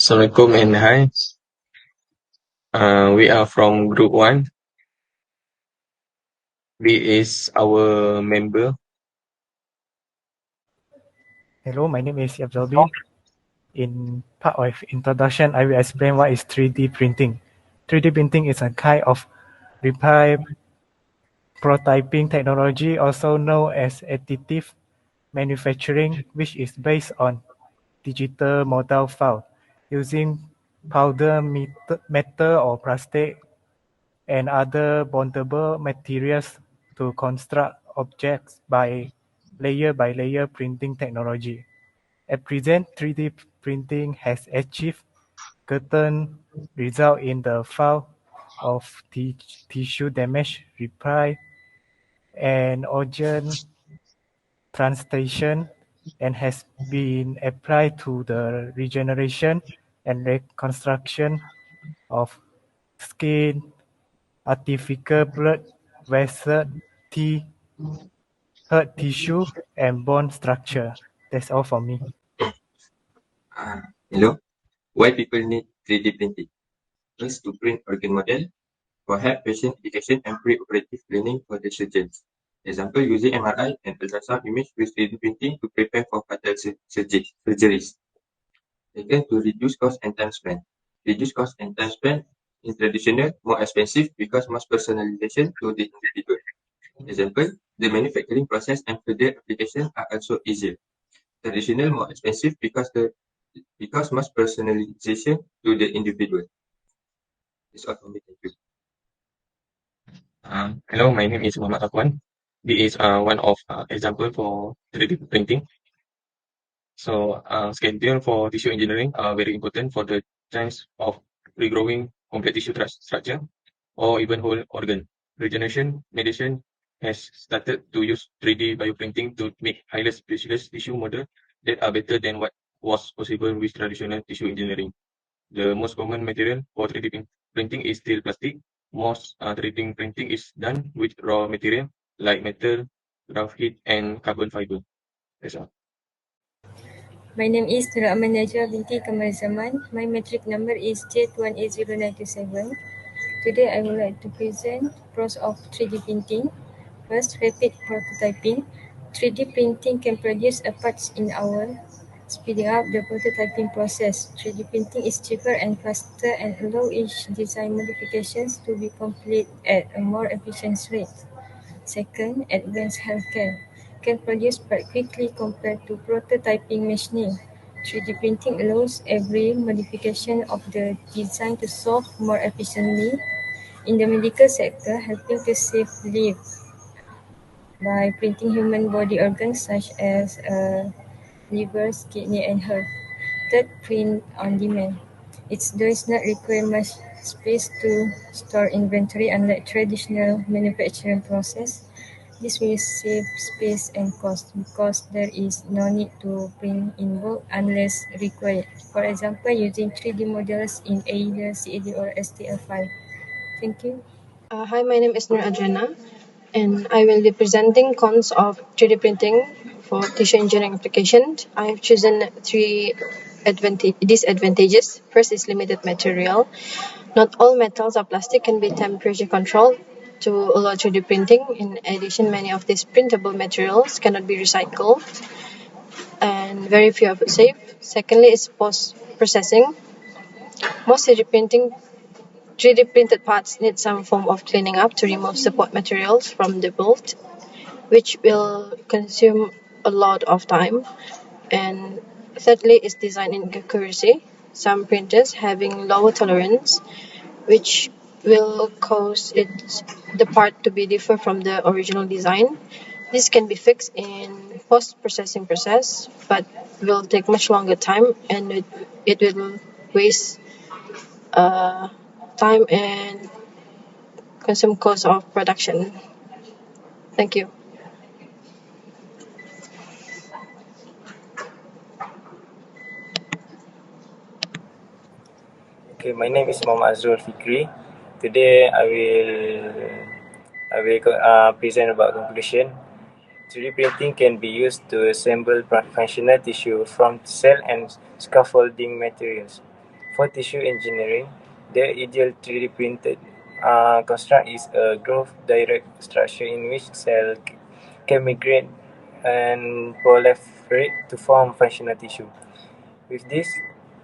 Assalamualaikum and hi. We are from Group 1. B is our member. Hello, my name is Abdullah. In part of introduction, I will explain what is 3D printing. 3D printing is a kind of rapid prototyping technology, also known as additive manufacturing, which is based on digital model file using powder, metal or plastic and other bondable materials to construct objects by layer printing technology. At present, 3D printing has achieved certain results in the field of tissue damage repair and organ transplantation and has been applied to the regeneration and reconstruction of skin, artificial blood vessel, heart tissue, and bone structure. That's all for me. Hello. Why people need 3D printing? First, to print organ model, for help patient education and pre-operative planning for the surgeons. Example, using MRI and ultrasound image with 3D printing to prepare for fatal surgeries. Second, to reduce cost and time spent. Reduce cost and time spent in traditional, more expensive because mass personalization to the individual. Example, the manufacturing process and further application are also easier. Traditional, more expensive because mass personalization to the individual. That's all for me. Thank you. Hello, my name is MUHAMAD. This is one of example for 3D printing. So, schedule for tissue engineering are very important for the chance of regrowing complete tissue structure or even whole organ. Regeneration medicine has started to use 3D bioprinting to make highly specialized tissue models that are better than what was possible with traditional tissue engineering. The most common material for 3D printing is still plastic. Most 3D printing is done with raw material like metal, rough heat, and carbon fiber. That's all. My name is Nurul Najwa Binti Kamarulzaman. My metric number is J218097. Today I would like to present pros of 3D printing. First, rapid prototyping. 3D printing can produce a parts in hour, speeding up the prototyping process. 3D printing is cheaper and faster and allow each design modifications to be complete at a more efficient rate. Second, advanced healthcare can produce quite quickly compared to prototyping machining. 3D printing allows every modification of the design to solve more efficiently. In the medical sector, helping to save lives by printing human body organs such as liver, kidney, and heart. Third, print on demand. It does not require much space to store inventory unlike traditional manufacturing process. This will save space and cost because there is no need to print in bulk unless required. For example, using 3D models in either CAD or STL5. Thank you. Hi, my name is Adriana, and I will be presenting cons of 3D printing for tissue engineering application. I have chosen three disadvantages. First is limited material. Not all metals or plastic can be temperature controlled to allow 3D printing. In addition, many of these printable materials cannot be recycled, and very few are safe. Secondly, is post-processing. Most 3D printed parts need some form of cleaning up to remove support materials from the build, which will consume a lot of time. And thirdly is design inaccuracy. some printers having lower tolerance, which will cause the part to be different from the original design. This can be fixed in post-processing process, but will take much longer time, and it will waste time and consume cost of production. Thank you. Okay, my name is Muhammad FIKRY. Today I will present about conclusion. 3D printing can be used to assemble functional tissue from cell and scaffolding materials. For tissue engineering, the ideal 3D printed construct is a groove direct structure in which cell can migrate and proliferate to form functional tissue. With this,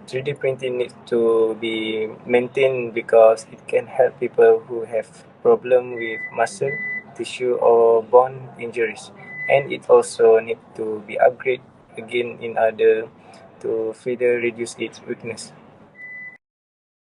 3D printing needs to be maintained because it can help people who have problems with muscle, tissue or bone injuries, and it also needs to be upgraded again in order to further reduce its weakness.